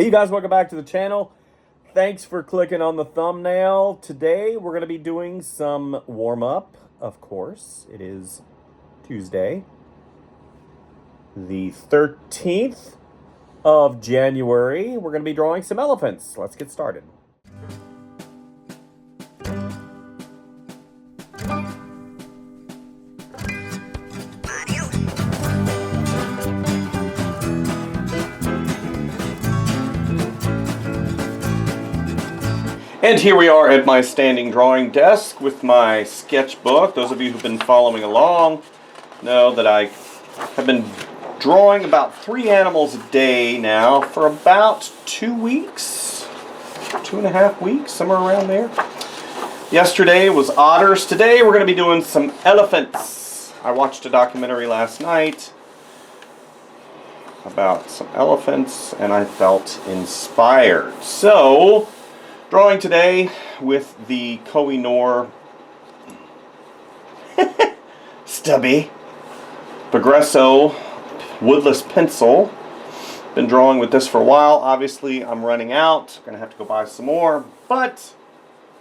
Hey you guys, welcome back to the channel. Thanks for clicking on the thumbnail. Today we're going to be doing some warm-up, of course. It is Tuesday, the 13th of January. We're going to be drawing some elephants. Let's get started. And here we are at my standing drawing desk with my sketchbook. Those of you who've been following along know that I have been drawing about 3 animals a day now for about 2 weeks, 2.5 weeks, somewhere around there. Yesterday was otters. Today we're going to be doing some elephants. I watched a documentary last night about some elephants and I felt inspired. So, drawing today with the Koh-i-Noor Stubby Progresso woodless pencil. Been drawing with this for a while. Obviously I'm running out. Gonna have to go buy some more, but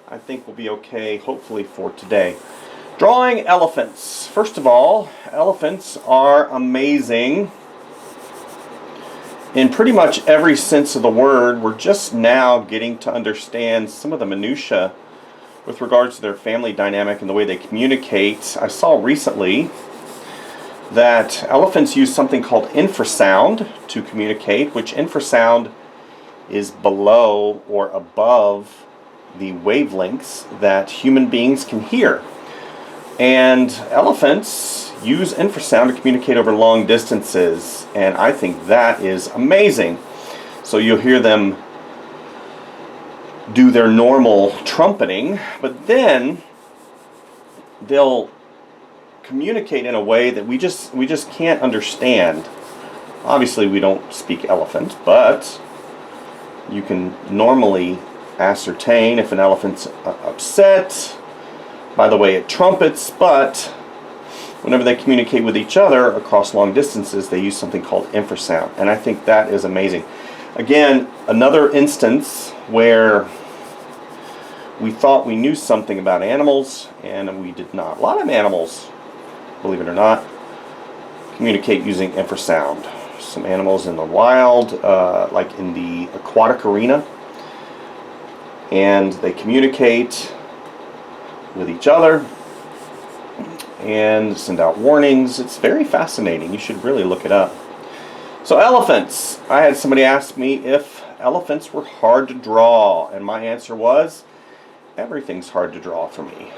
I think we'll be okay, hopefully, for today. Drawing elephants. First of all, elephants are amazing in pretty much every sense of the word. We're just now getting to understand some of the minutiae with regards to their family dynamic and the way they communicate. I saw recently that elephants use something called infrasound to communicate, which infrasound is below or above the wavelengths that human beings can hear. And elephants use infrasound to communicate over long distances, and I think that is amazing. So you'll hear them do their normal trumpeting, but then they'll communicate in a way that we just can't understand. Obviously we don't speak elephant, but you can normally ascertain if an elephant's upset by the way it trumpets, but whenever they communicate with each other across long distances, they use something called infrasound, and I think that is amazing. Again, another instance where we thought we knew something about animals, and we did not. A lot of animals, believe it or not, communicate using infrasound. Some animals in the wild, like in the aquatic arena, and they communicate with each other and send out warnings. It's very fascinating. You should really look it up. So elephants. I had somebody ask me if elephants were hard to draw, and my answer was, everything's hard to draw for me.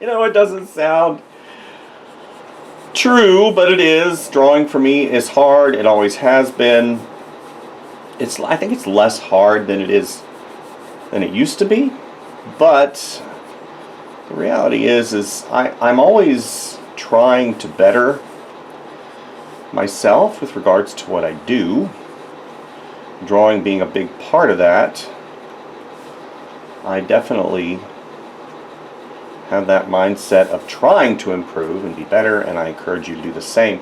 You know, it doesn't sound true, but it is. Drawing for me is hard. It always has been. I think it's less hard than it used to be, but the reality is I'm always trying to better myself with regards to what I do. Drawing being a big part of that. I definitely have that mindset of trying to improve and be better, and I encourage you to do the same.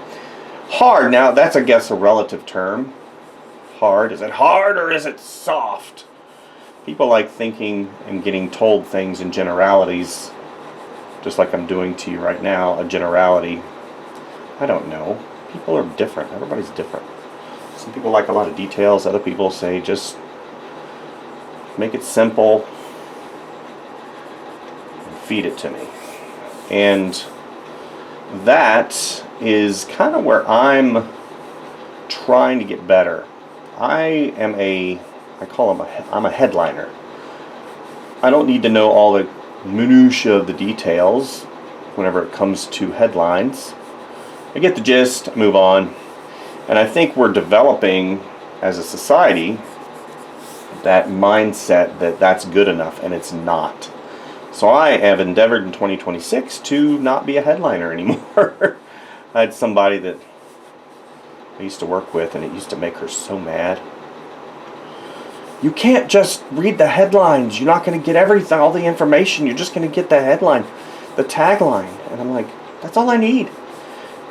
Hard, now that's, I guess, a relative term. Hard, is it hard or is it soft? People like thinking and getting told things in generalities, just like I'm doing to you right now, a generality. I don't know. People are different. Everybody's different. Some people like a lot of details. Other people say just make it simple and feed it to me. And that is kind of where I'm trying to get better. I'm a headliner. I don't need to know all the minutiae of the details whenever it comes to headlines. I get the gist, move on. And I think we're developing as a society that mindset that that's good enough, and it's not. So I have endeavored in 2026 to not be a headliner anymore. I had somebody that I used to work with, and it used to make her so mad. You can't just read the headlines. You're not going to get everything, all the information. You're just going to get the headline, the tagline. And I'm like, that's all I need.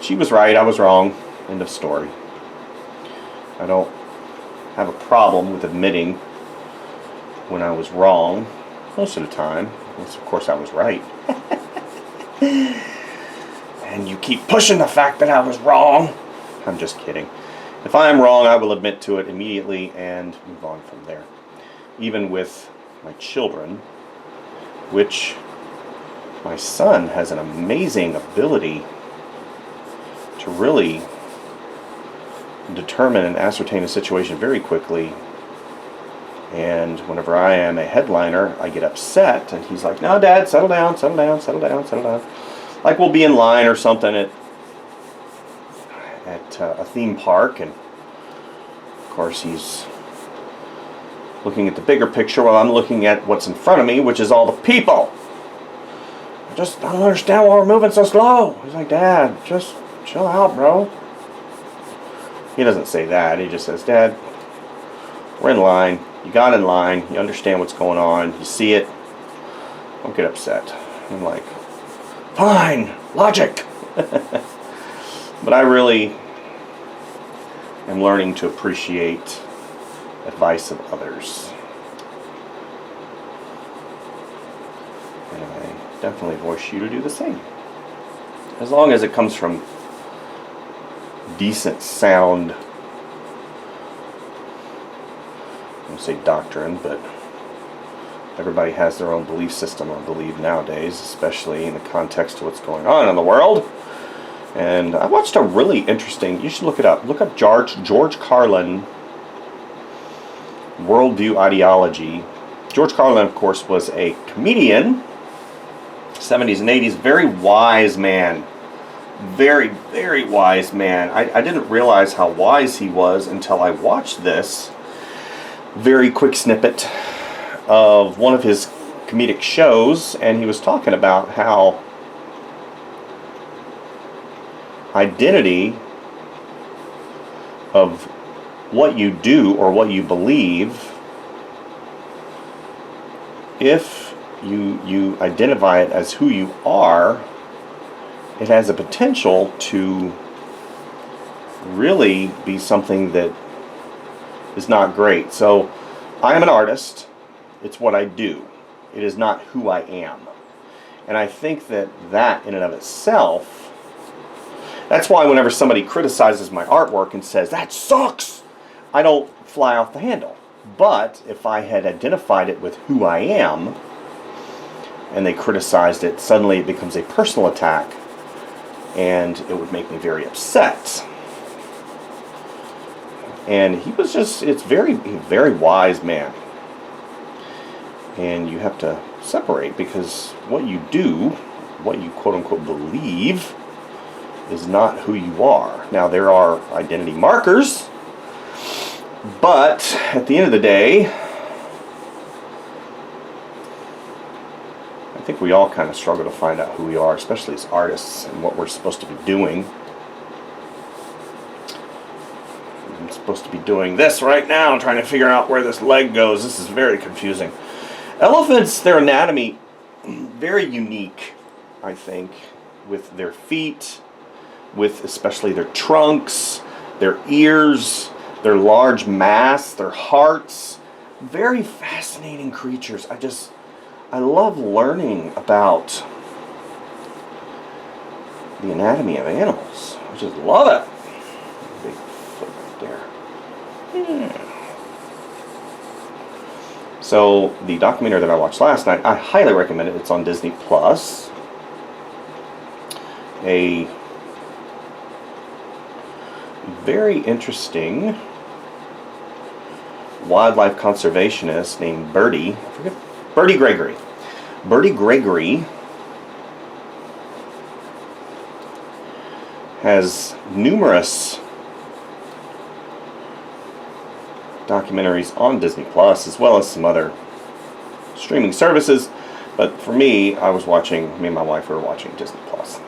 She was right. I was wrong. End of story. I don't have a problem with admitting when I was wrong most of the time. Unless, of course, I was right. And you keep pushing the fact that I was wrong. I'm just kidding. If I am wrong, I will admit to it immediately and move on from there. Even with my children, which my son has an amazing ability to really determine and ascertain a situation very quickly. And whenever I am a headliner, I get upset, and he's like, "No, Dad, settle down, settle down, settle down, settle down." Like we'll be in line or something at a theme park, and of course he's looking at the bigger picture while I'm looking at what's in front of me, which is all the people. I don't understand why we're moving so slow. He's like, "Dad, just chill out, bro." He doesn't say that. He just says, "Dad, we're in line. You got in line. You understand what's going on. You see it. Don't get upset." I'm like, "Fine, logic." But I really am learning to appreciate advice of others. And I definitely voice you to do the same. As long as it comes from decent, sound, I won't say doctrine, but everybody has their own belief system, I believe, nowadays, especially in the context of what's going on in the world. And I watched a really interesting, you should look it up. Look up George Carlin, Worldview Ideology. George Carlin, of course, was a comedian, 70s and 80s, very wise man. Very, very wise man. I didn't realize how wise he was until I watched this very quick snippet of one of his comedic shows, and he was talking about how identity of what you do or what you believe, if you identify it as who you are, it has a potential to really be something that is not great. So I am an artist. It's what I do. It is not who I am. And I think that in and of itself, that's why whenever somebody criticizes my artwork and says, "That sucks," I don't fly off the handle. But if I had identified it with who I am, and they criticized it, suddenly it becomes a personal attack, and it would make me very upset. And he was it's very wise man. And you have to separate, because what you do, what you quote-unquote believe, is not who you are. Now, there are identity markers, but at the end of the day, I think we all kind of struggle to find out who we are, especially as artists, and what we're supposed to be doing. I'm supposed to be doing this right now, trying to figure out where this leg goes. This is very confusing. Elephants, their anatomy, very unique, I think, with their feet, with especially their trunks, their ears, their large mass, their hearts. Very fascinating creatures. I love learning about the anatomy of animals. I just love it. Big foot right there. Yeah. So the documentary that I watched last night, I highly recommend it. It's on Disney Plus. A very interesting wildlife conservationist named Bertie Gregory. Bertie Gregory has numerous documentaries on Disney Plus, as well as some other streaming services. But for me, me and my wife were watching Disney Plus.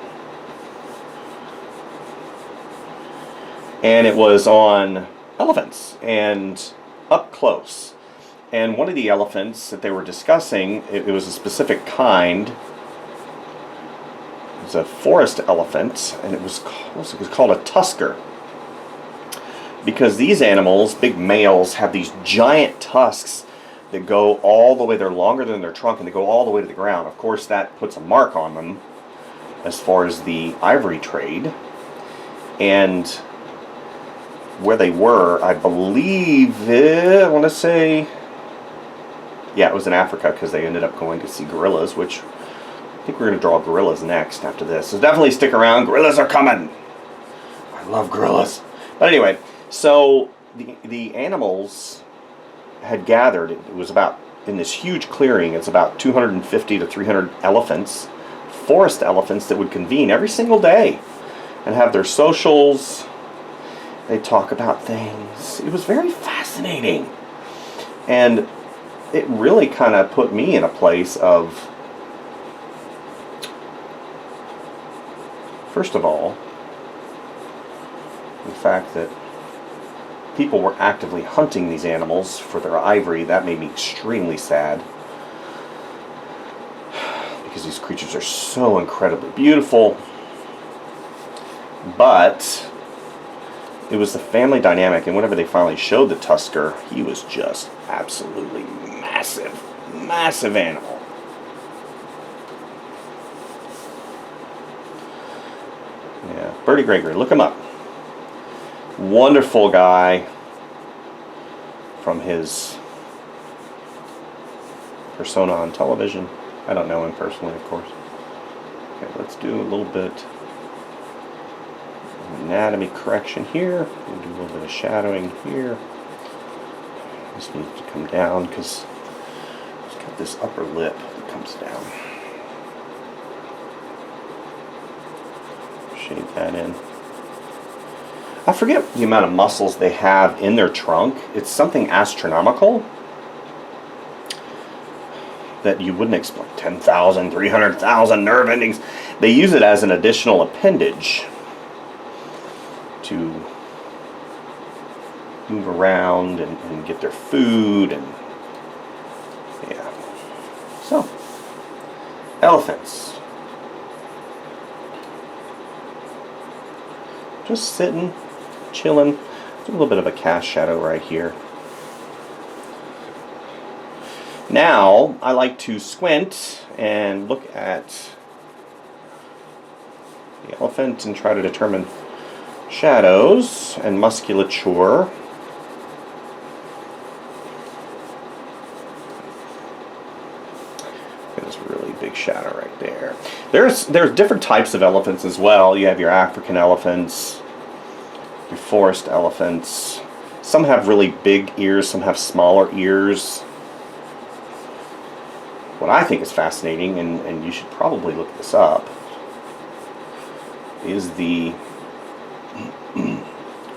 And it was on elephants and up close. And one of the elephants that they were discussing, it was a specific kind. It was a forest elephant, and it was called a tusker. because these animals, big males, have these giant tusks that go all the way, they're longer than their trunk, and they go all the way to the ground. Of course, that puts a mark on them as far as the ivory trade. And where they were, I believe, I want to say, yeah, it was in Africa, because they ended up going to see gorillas, which I think we're going to draw gorillas next after this. So definitely stick around. Gorillas are coming. I love gorillas. But anyway, so the animals had gathered. It was about, in this huge clearing, it's about 250 to 300 elephants, forest elephants, that would convene every single day and have their socials. They talk about things. It was very fascinating. And it really kind of put me in a place of, first of all, the fact that people were actively hunting these animals for their ivory. That made me extremely sad, because these creatures are so incredibly beautiful. But it was the family dynamic, and whenever they finally showed the tusker, he was just absolutely massive, massive animal. Yeah, Bertie Gregory, look him up. Wonderful guy from his persona on television. I don't know him personally, of course. Okay, let's do a little bit of anatomy correction here. We'll do a little bit of shadowing here. This needs to come down because it's got this upper lip that comes down. Shade that in. I forget the amount of muscles they have in their trunk. It's something astronomical that you wouldn't expect. 10,000, 300,000 nerve endings. They use it as an additional appendage to move around and get their food, and yeah. So, elephants. Just sitting, chilling. There's a little bit of a cast shadow right here. Now, I like to squint and look at the elephant and try to determine shadows and musculature. There's a really big shadow right there. There's different types of elephants as well. You have your African elephants, your forest elephants. Some have really big ears, some have smaller ears. What I think is fascinating, and you should probably look this up, is the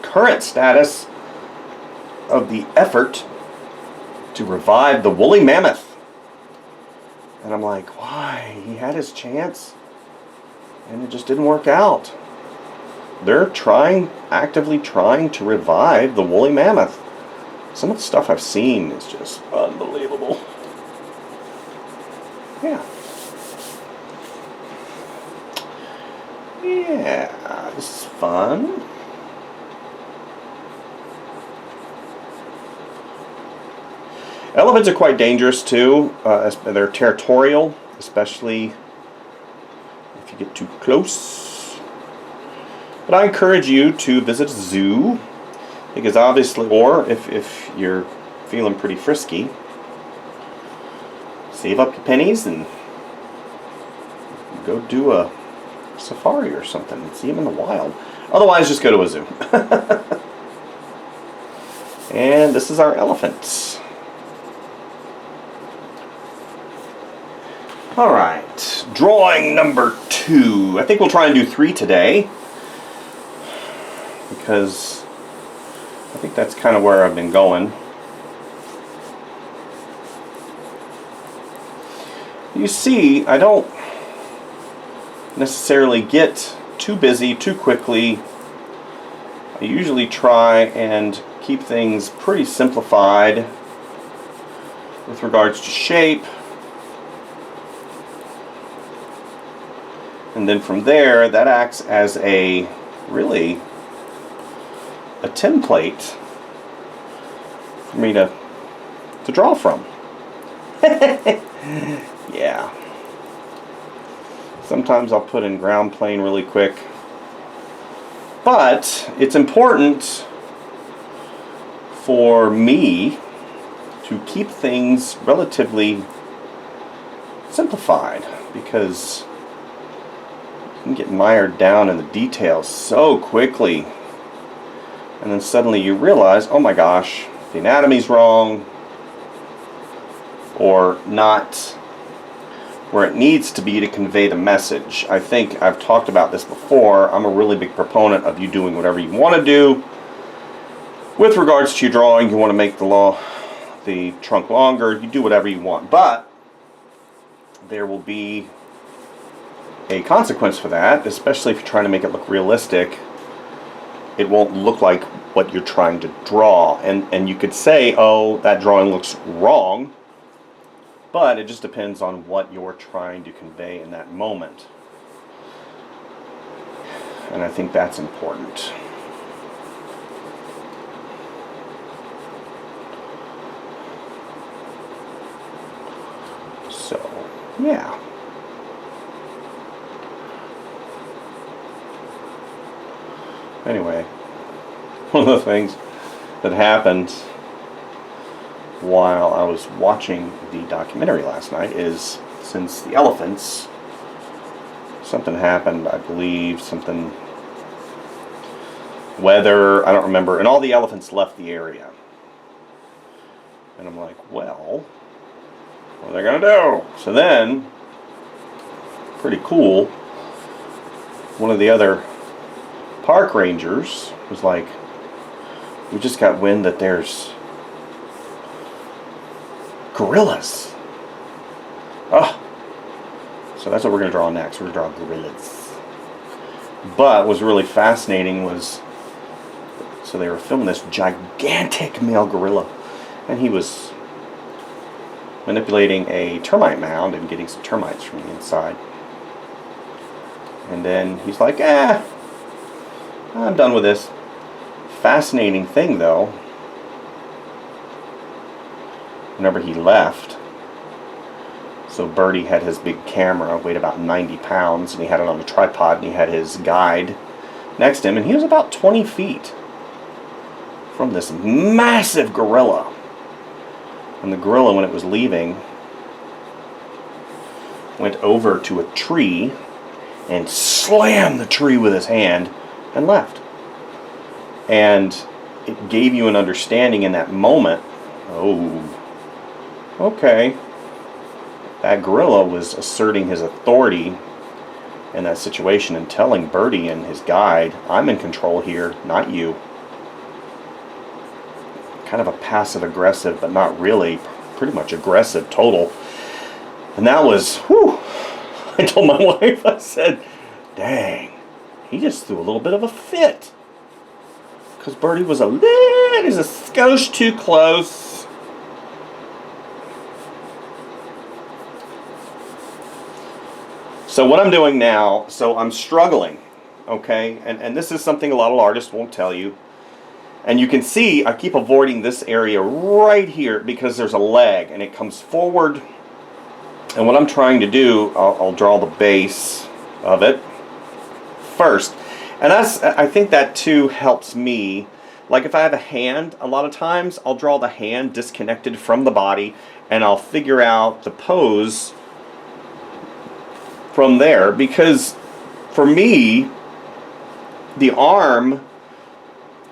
current status of the effort to revive the woolly mammoth. And I'm like, why? He had his chance and it just didn't work out. They're actively trying to revive the woolly mammoth. Some of the stuff I've seen is just unbelievable. Yeah. Yeah, this is fun. Elephants are quite dangerous too. They're territorial, especially if you get too close. But I encourage you to visit a zoo, because obviously, or if you're feeling pretty frisky, save up your pennies and go do a safari or something and see them in the wild. Otherwise, just go to a zoo. And this is our elephant. Alright, drawing number 2. I think we'll try and do 3 today, because I think that's kind of where I've been going. You see, I don't necessarily get too busy too quickly. I usually try and keep things pretty simplified with regards to shape. And then from there, that acts as a really a template for me to draw from. Yeah. Sometimes I'll put in ground plane really quick. But it's important for me to keep things relatively simplified, because you can get mired down in the details so quickly, and then suddenly you realize, oh my gosh, the anatomy's wrong, or not where it needs to be to convey the message. I think I've talked about this before. I'm a really big proponent of you doing whatever you want to do. With regards to your drawing, you want to make the trunk longer, you do whatever you want. But there will be a consequence for that, especially if you're trying to make it look realistic. It won't look like what you're trying to draw. And you could say, oh, that drawing looks wrong. But it just depends on what you're trying to convey in that moment. And I think that's important. So, yeah. Anyway, one of the things that happened while I was watching the documentary last night is, since the elephants, something happened, I believe, something, weather, I don't remember, and all the elephants left the area. And I'm like, well, what are they gonna do? So then, pretty cool, one of the other park rangers was like, we just got wind that there's gorillas. Oh, so that's what we're going to draw next. We're going to draw gorillas. But what was really fascinating was, so they were filming this gigantic male gorilla, and he was manipulating a termite mound and getting some termites from the inside. And then he's like, I'm done with this. Fascinating thing though, whenever he left, so Birdie had his big camera, weighed about 90 pounds, and he had it on a tripod, and he had his guide next to him, and he was about 20 feet from this massive gorilla. And the gorilla, when it was leaving, went over to a tree and slammed the tree with his hand and left. And it gave you an understanding in that moment, oh, okay, that gorilla was asserting his authority in that situation and telling Birdie and his guide, I'm in control here, not you. Kind of a passive-aggressive, but not really, pretty much aggressive, total. And that was, whew, I told my wife, I said, dang, he just threw a little bit of a fit. Because Birdie was a skosh too close. So what I'm doing now, so I'm struggling, okay? And this is something a lot of artists won't tell you. And you can see I keep avoiding this area right here because there's a leg and it comes forward. And what I'm trying to do, I'll draw the base of it first. And I think that too helps me. Like if I have a hand, a lot of times I'll draw the hand disconnected from the body and I'll figure out the pose from there. Because for me, the arm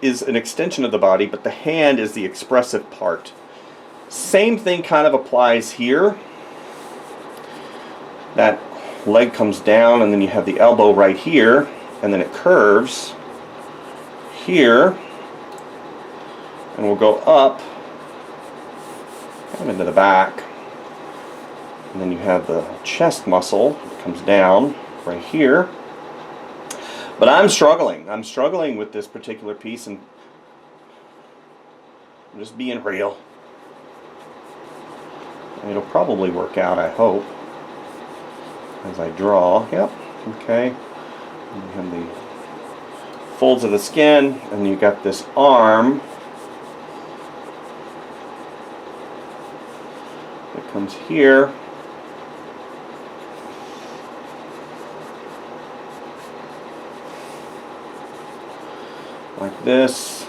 is an extension of the body, but the hand is the expressive part. Same thing kind of applies here. That leg comes down and then you have the elbow right here. And then it curves here, and we'll go up and into the back. And then you have the chest muscle that comes down right here. But I'm struggling. I'm struggling with this particular piece, and I'm just being real. And it'll probably work out, I hope, as I draw. Yep, okay. We have the folds of the skin, and you got this arm that comes here. Like this.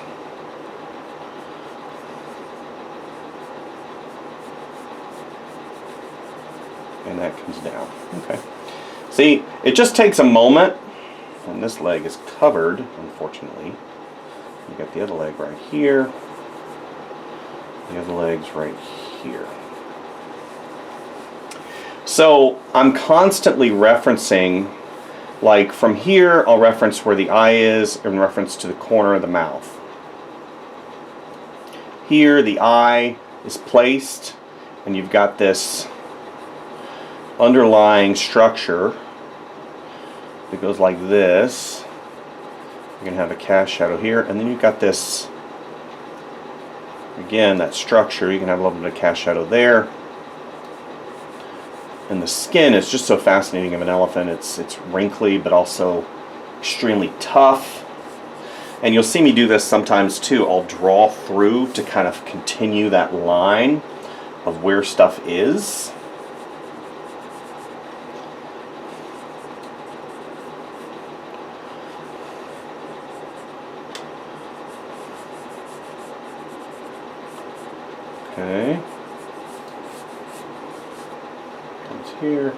And that comes down. Okay. See, it just takes a moment. And this leg is covered, unfortunately. You got the other leg right here. The other leg's right here. So I'm constantly referencing, like from here, I'll reference where the eye is in reference to the corner of the mouth. Here, the eye is placed, and you've got this underlying structure that goes like this. You're going to have a cast shadow here, and then you've got this, again, that structure. You can have a little bit of cast shadow there. And the skin is just so fascinating of an elephant. It's wrinkly, but also extremely tough. And you'll see me do this sometimes too. I'll draw through to kind of continue that line of where stuff is. Okay. Comes here.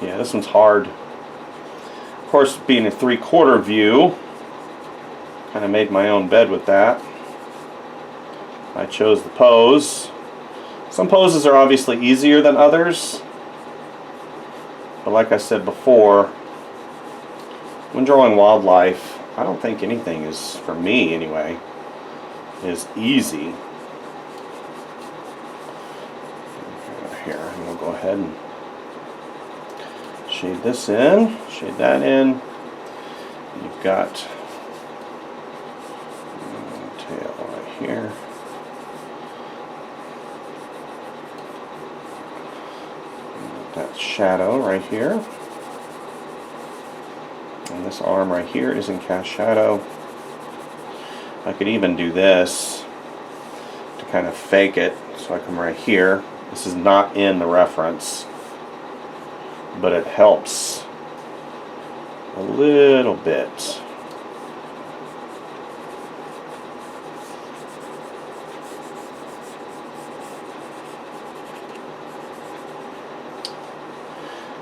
Yeah, this one's hard. Of course, being a 3/4 view, kind of made my own bed with that. I chose the pose. Some poses are obviously easier than others. But like I said before, when drawing wildlife, I don't think anything is, for me anyway, is easy. Here, I'm going to go ahead and shade this in, shade that in. You've got tail right here. That shadow right here. And this arm right here is in cast shadow. I could even do this to kind of fake it. So I come right here. This is not in the reference, but it helps a little bit.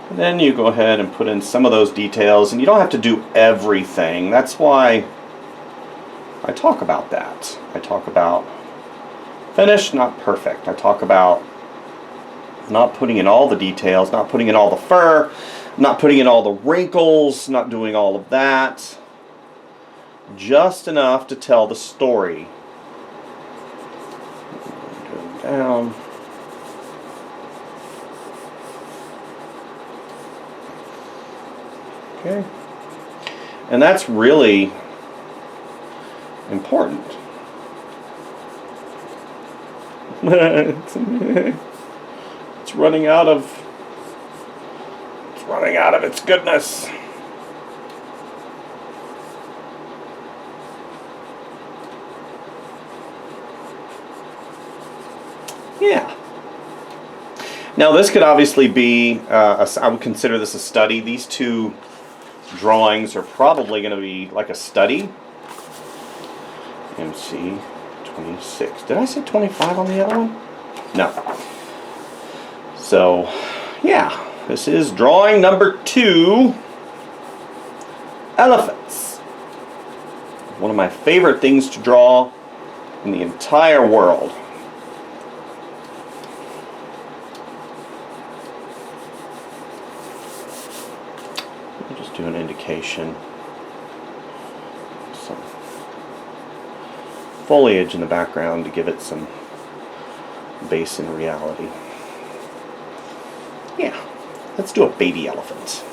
And then you go ahead and put in some of those details, and you don't have to do everything. That's why I talk about that. I talk about finished, not perfect. I talk about not putting in all the details, not putting in all the fur, not putting in all the wrinkles, not doing all of that. Just enough to tell the story. Go down. Okay. And that's really important. It's running out of its goodness. Yeah. Now this could obviously be, I would consider this a study. These two drawings are probably going to be like a study. MC 26. Did I say 25 on the other one? No. So, yeah. This is drawing number 2. Elephants. One of my favorite things to draw in the entire world. I'll just do an indication. Some foliage in the background to give it some base in reality. Yeah, let's do a baby elephant.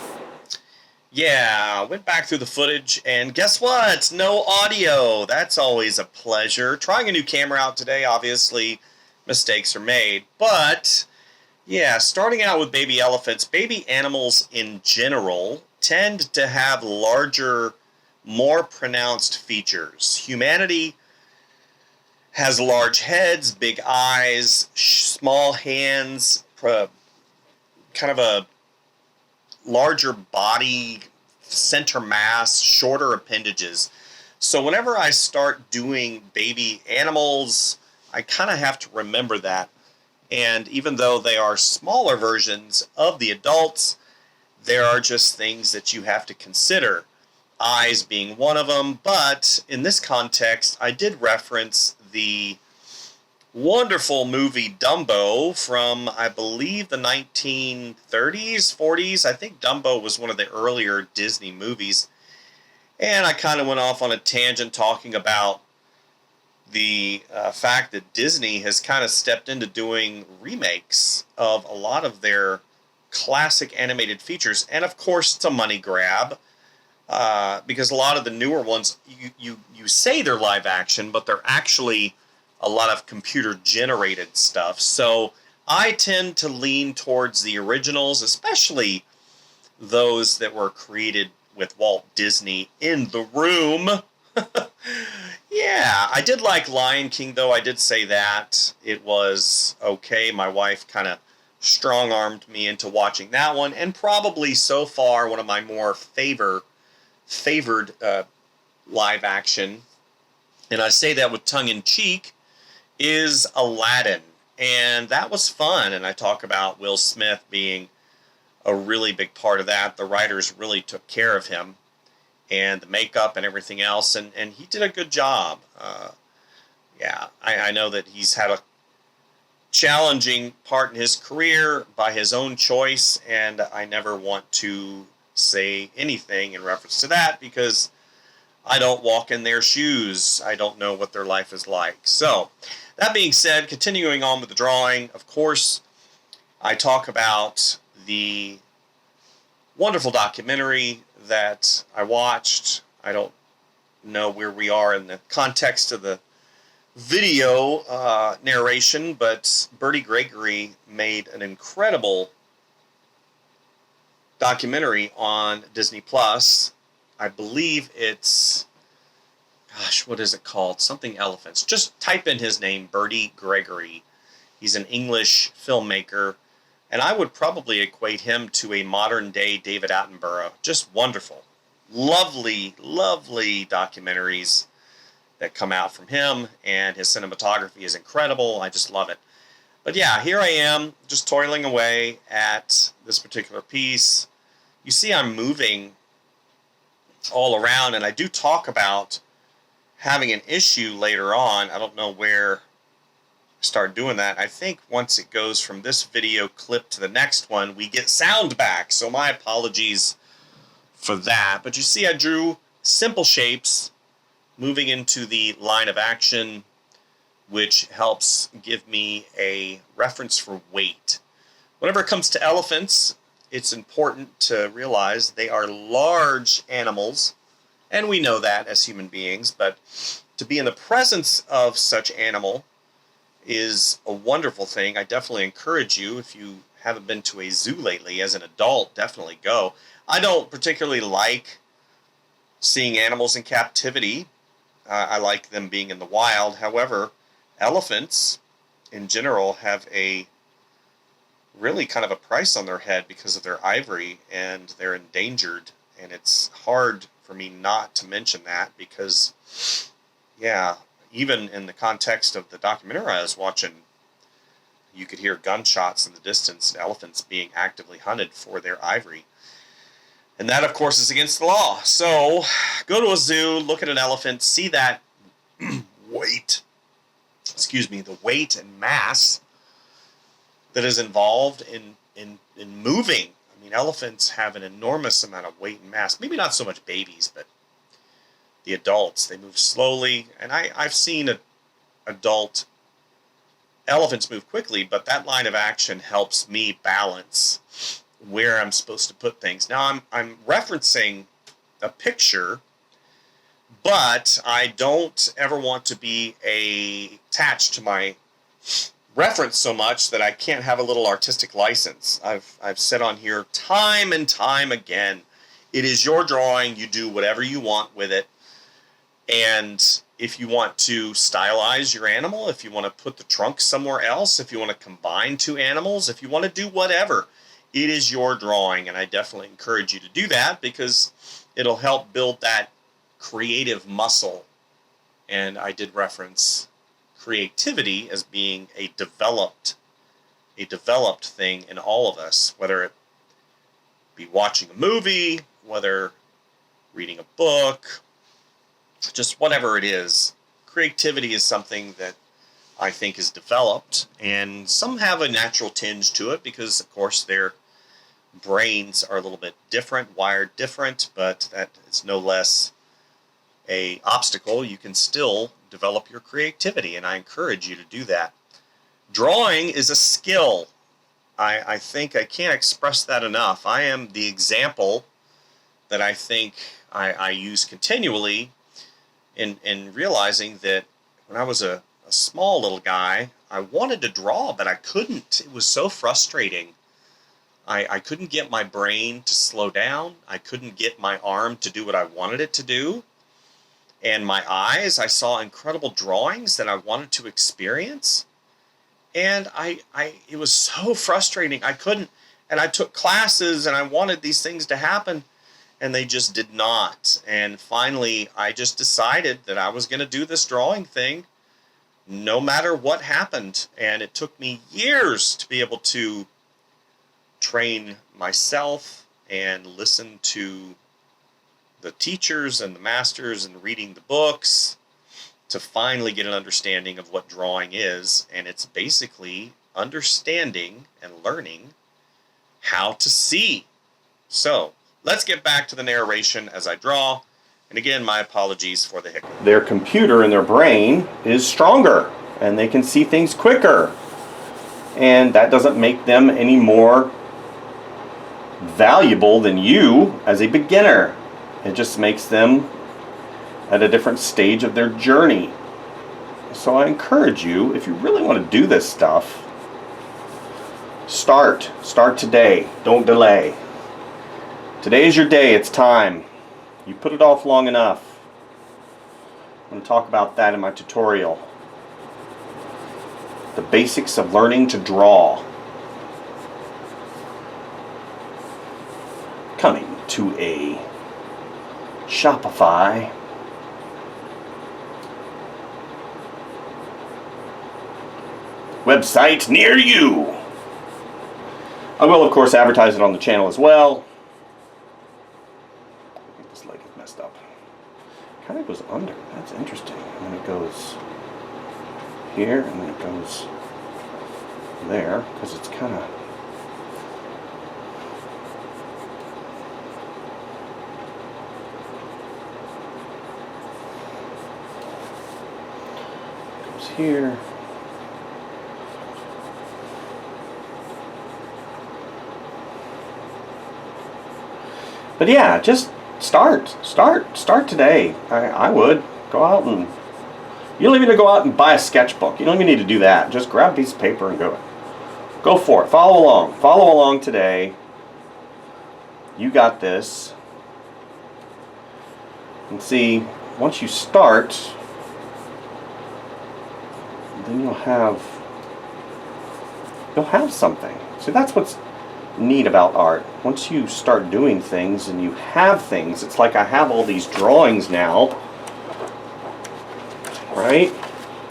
Yeah, went back through the footage, and guess what? No audio. That's always a pleasure. Trying a new camera out today, obviously mistakes are made, but Yeah, starting out with baby elephants, baby animals in general tend to have larger, more pronounced features. Humanity has large heads, big eyes, small hands, kind of a larger body, center mass, shorter appendages. So whenever I start doing baby animals, I kind of have to remember that. And even though they are smaller versions of the adults, there are just things that you have to consider. Eyes being one of them, but in this context, I did reference the wonderful movie Dumbo from, I believe, the 1930s, 40s. I think Dumbo was one of the earlier Disney movies. And I kind of went off on a tangent talking about the fact that Disney has kind of stepped into doing remakes of a lot of their classic animated features. And of course, it's a money grab. Because a lot of the newer ones, you say they're live action, but they're actually a lot of computer generated stuff. So I tend to lean towards the originals, especially those that were created with Walt Disney in the room. Yeah, I did like Lion King, though. I did say that. It was okay. My wife kind of strong armed me into watching that one, and probably so far one of my more favored live action, and I say that with tongue in cheek, is Aladdin. And that was fun. And I talk about Will Smith being a really big part of that. The writers really took care of him and the makeup and everything else. And he did a good job. Yeah, I know that he's had a challenging part in his career by his own choice. And I never want to say anything in reference to that because I don't walk in their shoes. I don't know what their life is like. So, that being said, continuing on with the drawing, of course, I talk about the wonderful documentary that I watched. I don't know where we are in the context of the video narration, but Bertie Gregory made an incredible documentary on Disney Plus. I believe it's, gosh, what is it called? Something elephants. Just type in his name, Bertie Gregory. He's an English filmmaker, and I would probably equate him to a modern day David Attenborough. Just wonderful. Lovely, lovely documentaries that come out from him, and his cinematography is incredible. I just love it. But yeah, here I am, just toiling away at this particular piece. You see I'm moving all around, and I do talk about having an issue later on. I don't know where I start doing that. I think once it goes from this video clip to the next one, we get sound back. So my apologies for that. But you see I drew simple shapes moving into the line of action, which helps give me a reference for weight. Whenever it comes to elephants, it's important to realize they are large animals, and we know that as human beings, but to be in the presence of such animal is a wonderful thing. I definitely encourage you, if you haven't been to a zoo lately, as an adult, definitely go. I don't particularly like seeing animals in captivity. I like them being in the wild. However, elephants in general have a really kind of a price on their head because of their ivory, and they're endangered. And it's hard for me not to mention that because, yeah, even in the context of the documentary I was watching, you could hear gunshots in the distance and elephants being actively hunted for their ivory. And that, of course, is against the law. So go to a zoo, look at an elephant, see that weight, the weight and mass that is involved in moving. I mean, elephants have an enormous amount of weight and mass. Maybe not so much babies, but the adults, they move slowly. And I've seen adult elephants move quickly, but that line of action helps me balance where I'm supposed to put things. Now, I'm referencing a picture, but I don't ever want to be attached to my reference so much that I can't have a little artistic license. I've said on here time and time again, it is your drawing. You do whatever you want with it. And if you want to stylize your animal, if you want to put the trunk somewhere else, if you want to combine two animals, if you want to do whatever, it is your drawing. And I definitely encourage you to do that because it'll help build that creative muscle. And I did reference creativity as being a developed thing in all of us, whether it be watching a movie, whether reading a book, just whatever it is. Creativity is something that I think is developed, and some have a natural tinge to it because, of course, their brains are a little bit different, wired different, but that is no less an obstacle. You can still develop your creativity, and I encourage you to do that. Drawing is a skill. I think I can't express that enough. I am the example that I think I use continually in realizing that when I was a small little guy, I wanted to draw, but I couldn't. It was so frustrating. I couldn't get my brain to slow down. I couldn't get my arm to do what I wanted it to do. And my eyes, I saw incredible drawings that I wanted to experience. And it was so frustrating. I couldn't, and I took classes and I wanted these things to happen, and they just did not. And finally, I just decided that I was going to do this drawing thing no matter what happened. And it took me years to be able to train myself and listen to the teachers and the masters and reading the books to finally get an understanding of what drawing is. And it's basically understanding and learning how to see. So let's get back to the narration as I draw. And again, my apologies for the hiccup. Their computer in their brain is stronger and they can see things quicker. And that doesn't make them any more valuable than you as a beginner. It just makes them at a different stage of their journey. So I encourage you, if you really want to do this stuff, start today. Don't delay. Today is your day. It's time. You put it off long enough. I'm going to talk about that in my tutorial. The basics of learning to draw. Coming to a Shopify website near you. I will, of course, advertise it on the channel as well. I think this leg is messed up. It kind of goes under. That's interesting. And then it goes here, and then it goes there, because it's kind of... goes here. But yeah, just start today. I would go out and, you don't even need to go out and buy a sketchbook. You don't even need to do that. Just grab a piece of paper and go for it. Follow along today. You got this. And see, once you start, then you'll have something. See, that's what's neat about art. Once you start doing things and you have things, it's like I have all these drawings now, right,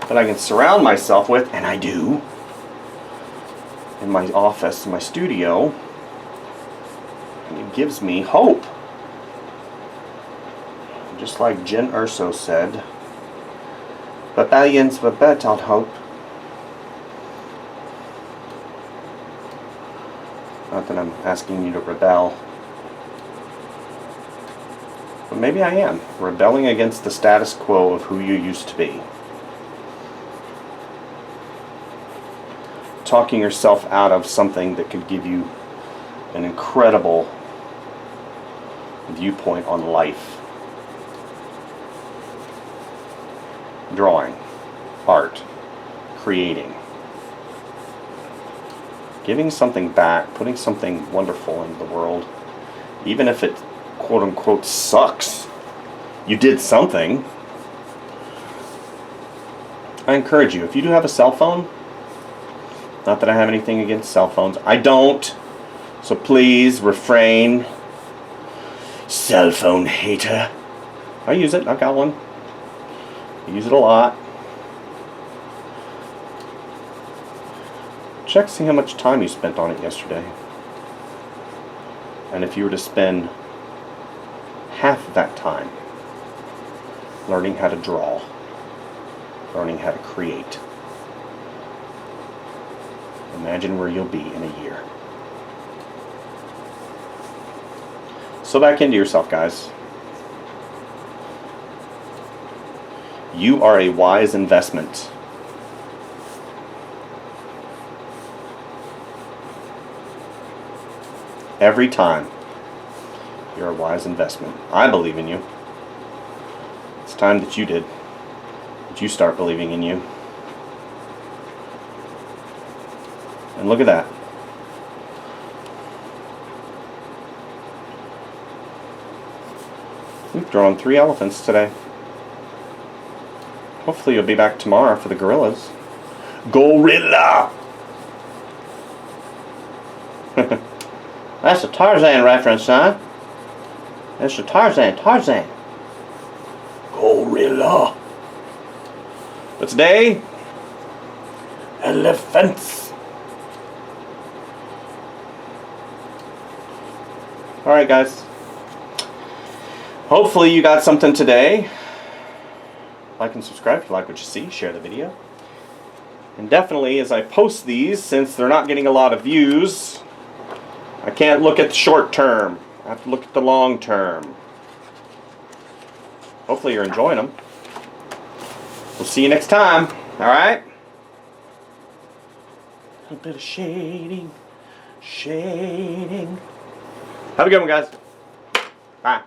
that I can surround myself with, and I do, in my office, in my studio, and it gives me hope. Just like Jen Urso said, "Rebellions were built on hope." Not that I'm asking you to rebel, but maybe I am rebelling against the status quo of who you used to be. Talking yourself out of something that could give you an incredible viewpoint on life. Drawing, art, creating. Giving something back, putting something wonderful into the world, even if it quote unquote sucks, you did something. I encourage you, if you do have a cell phone, not that I have anything against cell phones, I don't, so please refrain. Cell phone hater. I use it, I've got one. I use it a lot. Check, see how much time you spent on it yesterday. And if you were to spend half of that time learning how to draw, learning how to create, imagine where you'll be in a year. So back into yourself, guys. You are a wise investment. Every time, you're a wise investment. I believe in you. It's time that you did. That you start believing in you. And look at that. We've drawn 3 elephants today. Hopefully you'll be back tomorrow for the gorillas. Gorilla! That's a Tarzan reference, son. That's a Tarzan. Gorilla. But today, elephants. Alright, guys. Hopefully you got something today. Like and subscribe if you like what you see. Share the video. And definitely, as I post these, since they're not getting a lot of views, I can't look at the short term. I have to look at the long term. Hopefully you're enjoying them. We'll see you next time. Alright? A bit of shading. Have a good one, guys. Bye.